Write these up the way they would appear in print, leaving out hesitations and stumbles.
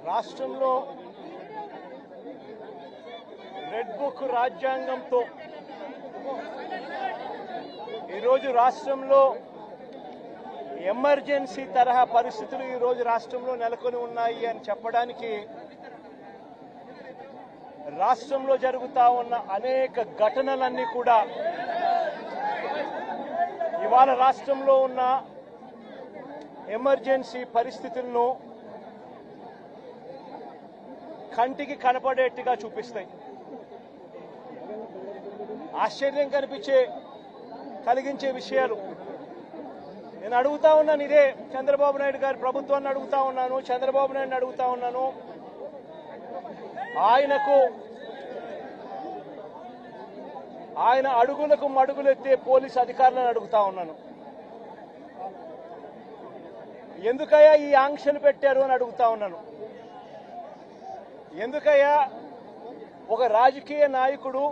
రాష్ట్రంలో red book రాజ్యాంగంతో ఈరోజు రాష్ట్రంలో ఎమర్జెన్సీ తరహా పరిస్థితులు ఈరోజు రాష్ట్రంలో నెలకొని ఉన్నాయి అని చెప్పడానికి రాష్ట్రంలో జరుగుతా ఉన్న అనేక ఘటనలన్నీ కూడా ఇవాళ రాష్ట్రంలో ఉన్న ఎమర్జెన్సీ పరిస్థితులను కంటికి కనపడేట్టుగా చూపిస్తాయి. ఆశ్చర్యం కలిగించే విషయాలు నేను అడుగుతా ఉన్నాను. ఇదే చంద్రబాబు నాయుడు గారి ప్రభుత్వాన్ని అడుగుతా ఉన్నాను, చంద్రబాబు నాయుడిని అడుగుతా ఉన్నాను. ఆయన అడుగులకు మడుగులెత్తే పోలీసు అధికారులను అడుగుతా ఉన్నాను. ఎందుకయ్యా ఈ ఆంక్షలు పెట్టారు అని అడుగుతా ఉన్నాను. ఎందుకయ్యా ఒక రాజకీయ నాయకుడు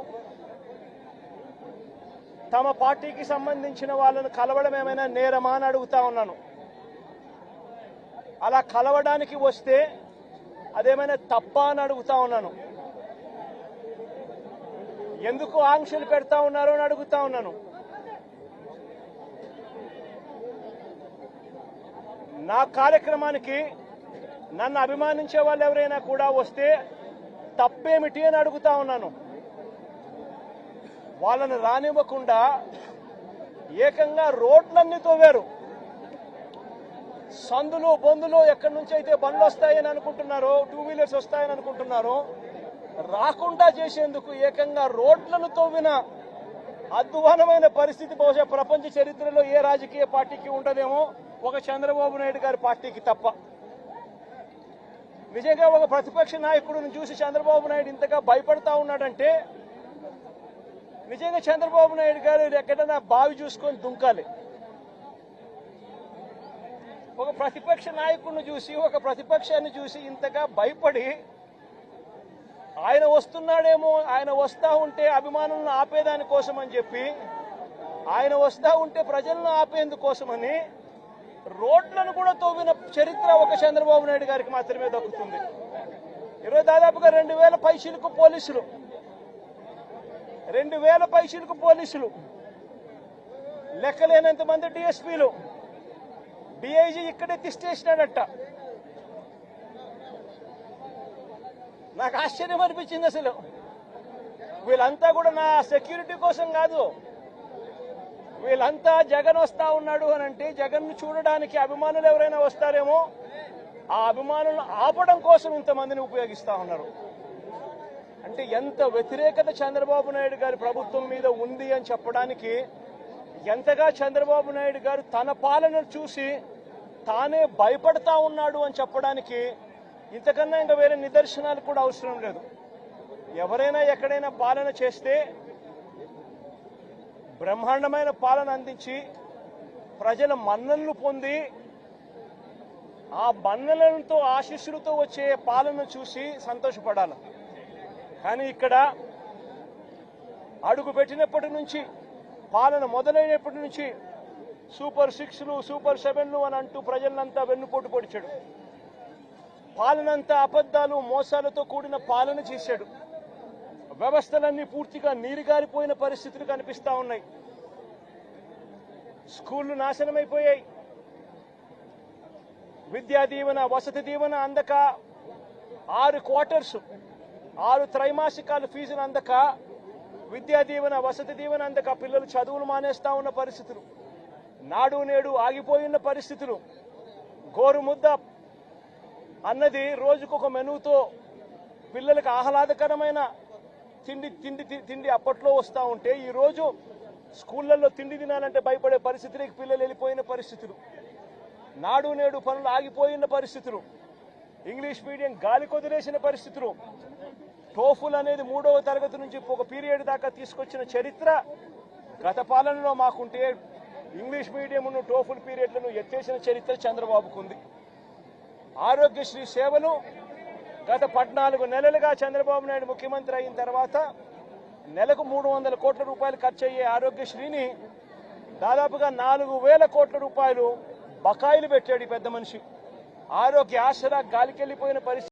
తమ పార్టీకి సంబంధించిన వాళ్ళను కలవడం ఏమైనా నేరమా అని అడుగుతా ఉన్నాను. అలా కలవడానికి వస్తే అదేమైనా తప్ప అని అడుగుతా ఉన్నాను. ఎందుకు ఆంక్షలు పెడతా ఉన్నారు అని అడుగుతా ఉన్నాను. నా కార్యక్రమానికి నన్ను అభిమానించే వాళ్ళు ఎవరైనా కూడా వస్తే తప్పేమిటి అని అడుగుతా ఉన్నాను. వాళ్ళని రానివ్వకుండా ఏకంగా రోడ్లన్నీ తోవారు. సందులు బొందులు ఎక్కడి నుంచి అయితే బండ్లు వస్తాయని అనుకుంటున్నారో, టూ వీలర్స్ వస్తాయని అనుకుంటున్నారో రాకుండా చేసేందుకు ఏకంగా రోడ్లను తవ్విన అద్భుతమైన పరిస్థితి బహుశా ప్రపంచ చరిత్రలో ఏ రాజకీయ పార్టీకి ఉండదేమో, ఒక చంద్రబాబు నాయుడు గారి పార్టీకి తప్ప. నిజంగా ఒక ప్రతిపక్ష నాయకుడిని చూసి చంద్రబాబు నాయుడు ఇంతగా భయపడతా ఉన్నాడంటే నిజంగా చంద్రబాబు నాయుడు గారు ఎక్కడైనా బావి చూసుకొని దుంకాలి. ఒక ప్రతిపక్ష నాయకుడిని చూసి, ఒక ప్రతిపక్షాన్ని చూసి ఇంతగా భయపడి ఆయన వస్తున్నాడేమో, ఆయన వస్తా ఉంటే అభిమానులను ఆపేదాని కోసం అని చెప్పి, ఆయన వస్తా ఉంటే ప్రజలను ఆపేందుకోసమని రోడ్లను కూడా తవ్విన చరిత్ర ఒక చంద్రబాబు నాయుడు గారికి మాత్రమే దక్కుతుంది. ఈరోజు దాదాపుగా 2000 పైసలకు పోలీసులు, 2000 పైసలకు పోలీసులు, లెక్కలేనంత మంది డిఎస్పీలు, డిఐజీ ఇక్కడే తిష్టేసినాడట. నాకు ఆశ్చర్యం అనిపించింది. అసలు వీళ్ళంతా కూడా నా సెక్యూరిటీ కోసం కాదు, వీళ్ళంతా జగన్ వస్తా ఉన్నాడు అని అంటే జగన్ను చూడడానికి అభిమానులు ఎవరైనా వస్తారేమో, ఆ అభిమానులను ఆపడం కోసం ఇంతమందిని ఉపయోగిస్తా ఉన్నారు. అంటే ఎంత వ్యతిరేకత చంద్రబాబు నాయుడు గారి ప్రభుత్వం మీద ఉంది అని చెప్పడానికి, ఎంతగా చంద్రబాబు నాయుడు గారు తన పాలనను చూసి తానే భయపడతా ఉన్నాడు అని చెప్పడానికి ఇంతకన్నా ఇంకా వేరే నిదర్శనాలు కూడా అవసరం లేదు. ఎవరైనా ఎక్కడైనా పాలన చేస్తే బ్రహ్మాండమైన పాలన అందించి ప్రజల మన్ననలు పొంది ఆ మన్ననలతో ఆశీస్సులతో వచ్చే పాలన చూసి సంతోషపడాలి. కానీ ఇక్కడ అడుగు పెట్టినప్పటి నుంచి, పాలన మొదలైనప్పటి నుంచి సూపర్ 6లు, సూపర్ 7లు అని అంటూ ప్రజలంతా వెన్నుపోటు పొడిచాడు. పాలనంతా అబద్దాలు, మోసాలతో కూడిన పాలన చేశాడు. వ్యవస్థలన్నీ పూర్తిగా నీరుగారిపోయిన పరిస్థితులు కనిపిస్తా ఉన్నాయి. స్కూళ్లు నాశనమైపోయాయి. విద్యా దీవెన, వసతి దీవెన అందక 6 క్వార్టర్స్, 6 త్రైమాసికాలు ఫీజులు అందక, విద్యా దీవెన, వసతి దీవెన అందక పిల్లలు చదువులు మానేస్తా ఉన్న పరిస్థితులు, నాడు నేడు ఆగిపోయిన పరిస్థితులు, గోరుముద్ద అన్నది రోజుకొక మెనూతో పిల్లలకు ఆహ్లాదకరమైన తిండి అప్పట్లో వస్తూ ఉంటే ఈరోజు స్కూళ్లలో తిండి తినాలంటే భయపడే పరిస్థితులకి పిల్లలు వెళ్ళిపోయిన పరిస్థితులు, నాడు నేడు పనులు ఆగిపోయిన పరిస్థితులు, ఇంగ్లీష్ మీడియం గాలి కొదిలేసిన పరిస్థితులు, టోఫుల్ అనేది 3వ తరగతి నుంచి ఒక పీరియడ్ దాకా తీసుకొచ్చిన చరిత్ర గత పాలనలో మాకుంటే, ఇంగ్లీష్ మీడియంను టోఫుల్ పీరియడ్లను ఎత్తేసిన చరిత్ర చంద్రబాబుకు ఉంది. ఆరోగ్యశ్రీ సేవలు గత 14 నెలలుగా చంద్రబాబు నాయుడు ముఖ్యమంత్రి అయిన తర్వాత నెలకు 300 కోట్ల రూపాయలు ఖర్చు అయ్యే ఆరోగ్యశ్రీని దాదాపుగా 4000 కోట్ల రూపాయలు బకాయిలు పెట్టాడు ఈ పెద్ద మనిషి. ఆరోగ్య ఆసరా గాలికెళ్లిపోయిన పరిస్థితి.